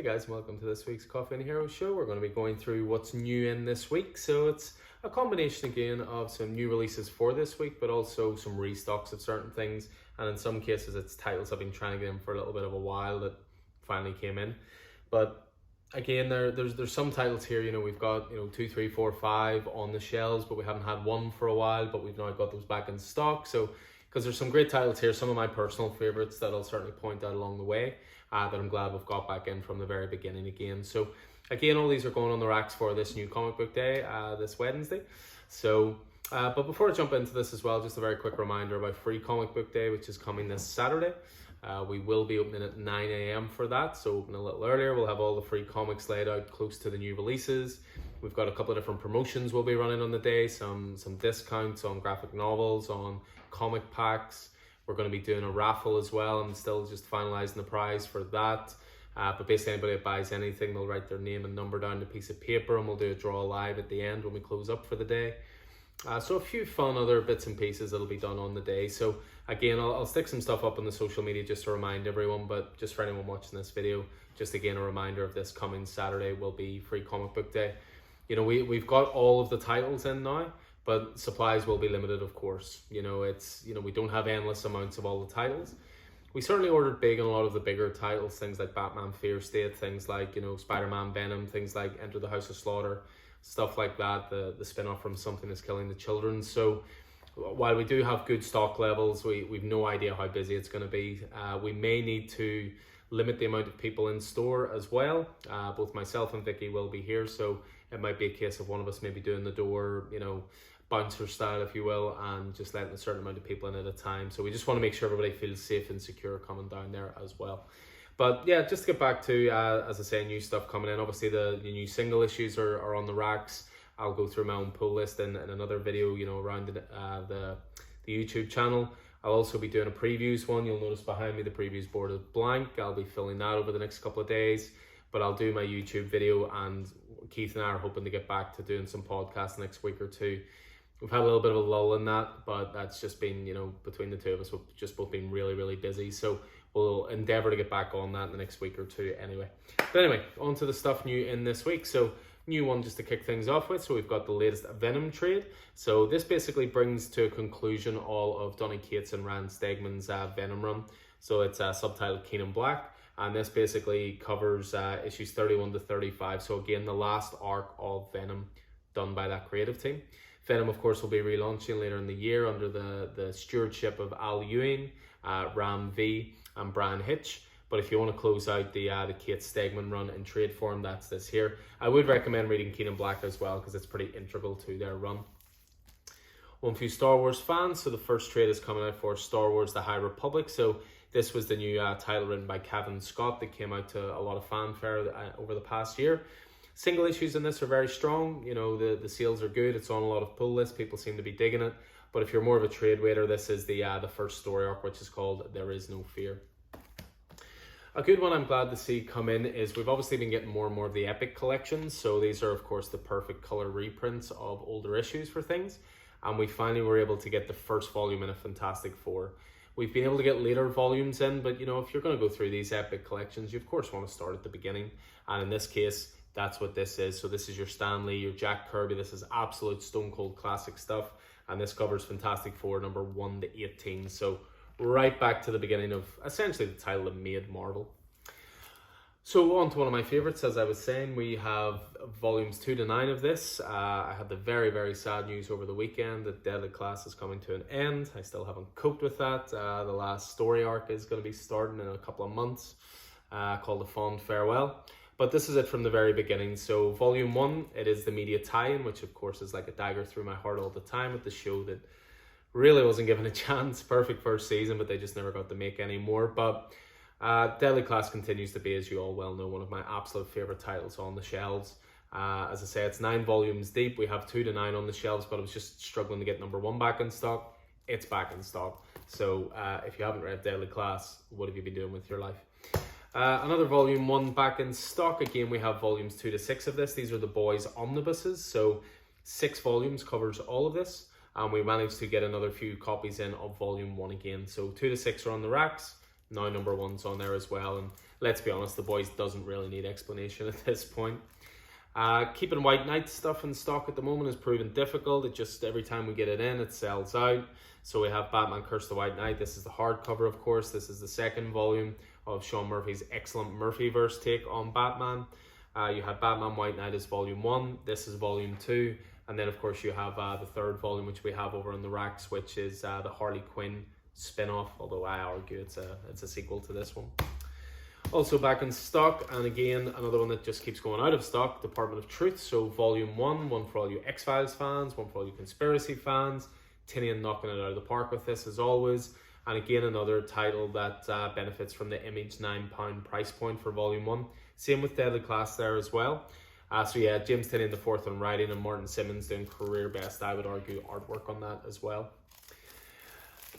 guys, and welcome to this week's Coffee and Hero show. We're going to be going through what's new in this week. So it's a combination again of some new releases for this week, but also some restocks of certain things. And in some cases, it's titles I've been trying to get in for a little bit of a while that finally came in. But again, there's some titles here. We've got 2, 3, 4, 5 on the shelves, but we haven't had one for a while. But we've now got those back in stock. So because there's some great titles here, some of my personal favorites that I'll certainly point out along the way. That I'm glad we've got back in from the very beginning again. So again, all these are going on the racks for this new comic book day, this Wednesday. So, but before I jump into this as well, just a very quick reminder about Free Comic Book Day, which is coming this Saturday. We will be opening at 9 a.m. for that, so open a little earlier. We'll have all the free comics laid out close to the new releases. We've got a couple of different promotions we'll be running on the day, some discounts on graphic novels, on comic packs. We're going to be doing a raffle as well. I'm still just finalizing the prize for that. But basically anybody that buys anything, they'll write their name and number down on a piece of paper, and we'll do a draw live at the end when we close up for the day. So a few fun other bits and pieces that'll be done on the day. So again, I'll stick some stuff up on the social media just to remind everyone, but just for anyone watching this video, just again a reminder of this coming Saturday will be Free Comic Book Day. We've got all of the titles in now, but supplies will be limited, of course. We don't have endless amounts of all the titles. We certainly ordered big on a lot of the bigger titles, things like Batman Fear State, things like, Spider-Man Venom, things like Enter the House of Slaughter, stuff like that, the spin-off from Something is Killing the Children. So while we do have good stock levels, we've no idea how busy it's going to be. We may need to limit the amount of people in store as well. Both myself and Vicky will be here, so it might be a case of one of us maybe doing the door, bouncer style, if you will, and just letting a certain amount of people in at a time. So we just want to make sure everybody feels safe and secure coming down there as well. But yeah, just to get back to, as I say, new stuff coming in. Obviously the new single issues are on the racks. I'll go through my own pull list in another video, around the YouTube channel. I'll also be doing a previews one. You'll notice behind me the previews board is blank. I'll be filling that over the next couple of days. But I'll do my YouTube video, and Keith and I are hoping to get back to doing some podcasts next week or two. We've had a little bit of a lull in that, but that's just been, between the two of us, we've just both been really, really busy. So we'll endeavour to get back on that in the next week or two anyway. But anyway, on to the stuff new in this week. So new one just to kick things off with. So we've got the latest Venom trade. So this basically brings to a conclusion all of Donny Cates and Rand Stegman's Venom run. So it's subtitled Keenan Black. And this basically covers issues 31 to 35. So again, the last arc of Venom done by that creative team. Venom, of course, will be relaunching later in the year under the stewardship of Al Ewing, Ram V, and Brian Hitch. But if you want to close out the Cates Stegman run in trade form, that's this here. I would recommend reading Keenan Black as well, because it's pretty integral to their run. One for you Star Wars fans, so the first trade is coming out for Star Wars The High Republic. So this was the new title written by Kevin Scott that came out to a lot of fanfare over the past year. Single issues in this are very strong. The sales are good. It's on a lot of pull lists. People seem to be digging it. But if you're more of a trade waiter, this is the first story arc, which is called There Is No Fear. A good one I'm glad to see come in is we've obviously been getting more and more of the Epic collections. So these are, of course, the perfect color reprints of older issues for things. And we finally were able to get the first volume in a Fantastic Four. We've been able to get later volumes in, but if you're going to go through these Epic collections, you of course want to start at the beginning. And in this case, that's what this is. So this is your Stan Lee, your Jack Kirby. This is absolute stone cold classic stuff. And this covers Fantastic Four number 1 to 18. So right back to the beginning of essentially the title that made Marvel. So on to one of my favorites, as I was saying, we have volumes 2 to 9 of this. I had the very, very sad news over the weekend that Deadly Class is coming to an end. I still haven't coped with that. The last story arc is going to be starting in a couple of months, called A Fond Farewell. But this is it from the very beginning. So volume 1, it is the media tie-in, which of course is like a dagger through my heart all the time with the show that really wasn't given a chance. Perfect first season, but they just never got to make any more. But Deadly Class continues to be, as you all well know, one of my absolute favorite titles on the shelves. As I say, it's 9 volumes deep. We have 2 to 9 on the shelves, but I was just struggling to get number 1 back in stock. It's back in stock. So if you haven't read Deadly Class, what have you been doing with your life? Another volume 1 back in stock. Again, we have volumes 2 to 6 of this. These are the boys omnibuses. So 6 volumes covers all of this. And we managed to get another few copies in of volume 1 again. So 2 to 6 are on the racks. now #1's on there as well. And let's be honest, the boys doesn't really need explanation at this point. Keeping White Knight stuff in stock at the moment has proven difficult. It just, every time we get it in, it sells out. So we have Batman Curse the White Knight. This is the hardcover, of course. This is the second volume of Sean Murphy's excellent Murphyverse take on Batman. You have Batman White Knight as volume 1. This is volume 2. And then, of course, you have the third volume, which we have over on the racks, which is the Harley Quinn spin-off, although I argue it's a sequel to this one. Also back in stock, and again, another one that just keeps going out of stock, Department of Truth. So volume 1, one for all you X-Files fans, one for all you conspiracy fans. Tinian knocking it out of the park with this as always. And again, another title that benefits from the Image £9 price point for volume 1. Same with Deadly Class there as well. So yeah, James Tinian the fourth on writing, and Martin Simmons doing career best, I would argue, artwork on that as well.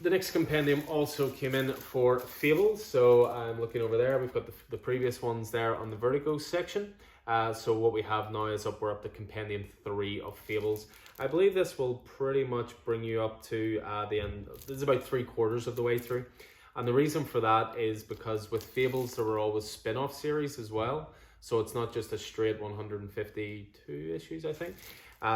The next compendium also came in for Fables. So I'm looking over there. We've got the previous ones there on the Vertigo section. So what we have now is we're up to compendium 3 of Fables. I believe this will pretty much bring you up to the end. This is about 3/4 of the way through. And the reason for that is because with Fables, there were always spin-off series as well. So it's not just a straight 152 issues, I think.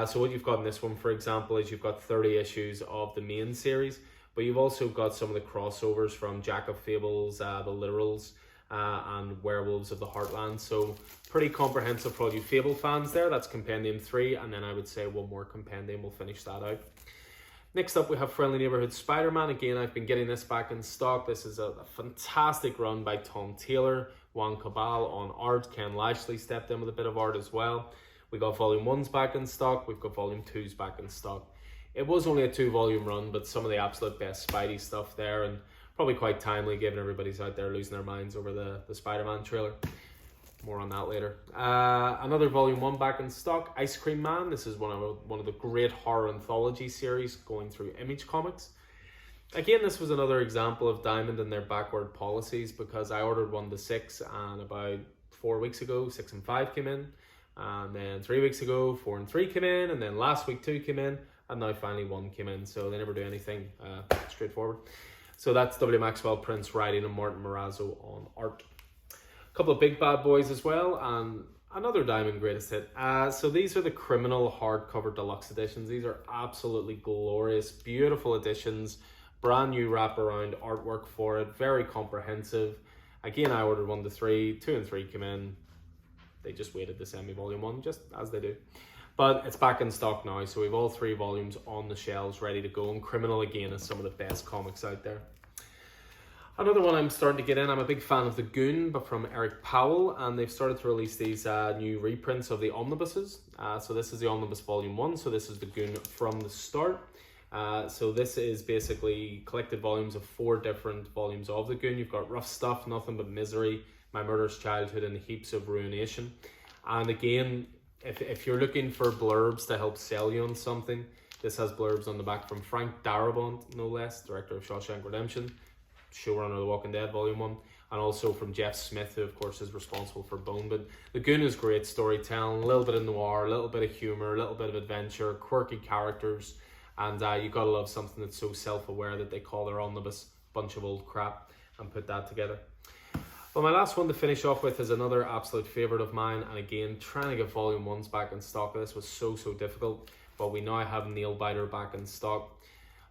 So what you've got in this one, for example, is you've got 30 issues of the main series. But you've also got some of the crossovers from Jack of Fables, the Literals, and Werewolves of the Heartland. So pretty comprehensive for all you Fable fans there. That's compendium 3, and then I would say one more compendium will finish that out. Next up, we have Friendly Neighborhood Spider-Man. Again, I've been getting this back in stock. This is a fantastic run by Tom Taylor, Juan Cabal on art. Ken Lashley stepped in with a bit of art as well. We got volume 1's back in stock. We've got volume 2's back in stock. It was only a 2-volume run, but some of the absolute best Spidey stuff there, and probably quite timely given everybody's out there losing their minds over the Spider-Man trailer. More on that later. Another volume 1 back in stock, Ice Cream Man. This is one of the great horror anthology series going through Image Comics. Again, this was another example of Diamond and their backward policies, because I ordered 1 to 6, and about 4 weeks ago, 6 and 5 came in. And then 3 weeks ago, 4 and 3 came in. And then last week, 2 came in. And now finally 1 came in. So they never do anything straightforward. So that's W. Maxwell Prince writing and Martin Morazzo on art. A couple of big bad boys as well, and another Diamond greatest hit. So these are the Criminal hardcover deluxe editions. These are absolutely glorious, beautiful editions. Brand new wraparound artwork for it, very comprehensive. Again, I ordered 1 to 3, 2 and 3 came in. They just waited to send me volume 1, just as they do. But it's back in stock now, so we have all 3 volumes on the shelves ready to go. And Criminal, again, is some of the best comics out there. Another one I'm starting to get in, I'm a big fan of The Goon, but from Eric Powell, and they've started to release these new reprints of the omnibuses. So this is the Omnibus Volume 1, so this is The Goon from the start. So this is basically collected volumes of 4 different volumes of The Goon. You've got Rough Stuff, Nothing But Misery, My Murderous Childhood, and Heaps of Ruination. And again, if you're looking for blurbs to help sell you on something, this has blurbs on the back from Frank Darabont, no less, director of Shawshank Redemption, showrunner of The Walking Dead Volume 1, and also from Jeff Smith, who of course is responsible for Bone. But The Goon is great storytelling, a little bit of noir, a little bit of humour, a little bit of adventure, quirky characters, and you gotta love something that's so self-aware that they call their omnibus bunch of old crap and put that together. Well, my last one to finish off with is another absolute favourite of mine, and again, trying to get volume 1s back in stock of this was so difficult, but we now have Nailbiter back in stock.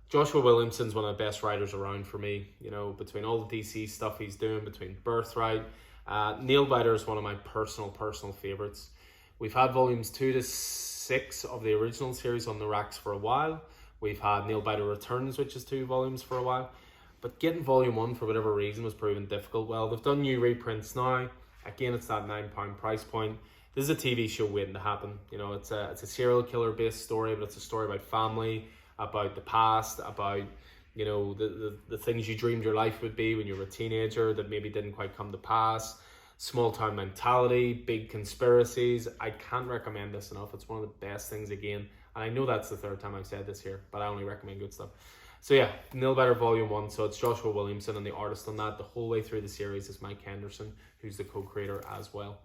Joshua Williamson's one of the best writers around for me, you know, between all the DC stuff he's doing, between Birthright. Nailbiter is one of my personal favourites. We've had volumes 2 to 6 of the original series on the racks for a while. We've had Nailbiter Returns, which is 2 volumes for a while. But getting volume 1 for whatever reason was proven difficult. Well, they've done new reprints now. Again, it's that £9 price point. This is a TV show waiting to happen. You know, it's a serial killer based story, but it's a story about family, about the past, about, you know, the things you dreamed your life would be when you were a teenager that maybe didn't quite come to pass. Small town mentality, big conspiracies. I can't recommend this enough. It's one of the best things again. And I know that's the 3rd time I've said this here, but I only recommend good stuff. So yeah, Nailbiter Volume 1, so it's Joshua Williamson, and the artist on that the whole way through the series is Mike Henderson, who's the co-creator as well.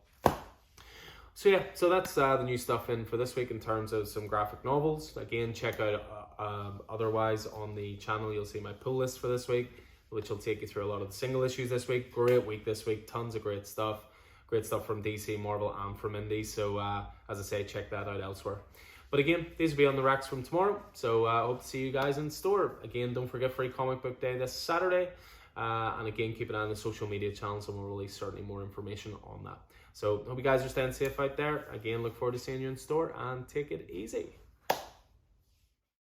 So yeah, so that's the new stuff in for this week in terms of some graphic novels. Again, check out otherwise on the channel, you'll see my pull list for this week. which will take you through a lot of the single issues this week. Great week this week, tons of great stuff. Great stuff from DC, Marvel, and from Indie. So, as I say, check that out elsewhere. But again, these will be on the racks from tomorrow. So, I hope to see you guys in store. Again, don't forget Free Comic Book Day this Saturday. And again, keep an eye on the social media channels and we'll release certainly more information on that. So, hope you guys are staying safe out there. Again, look forward to seeing you in store and take it easy.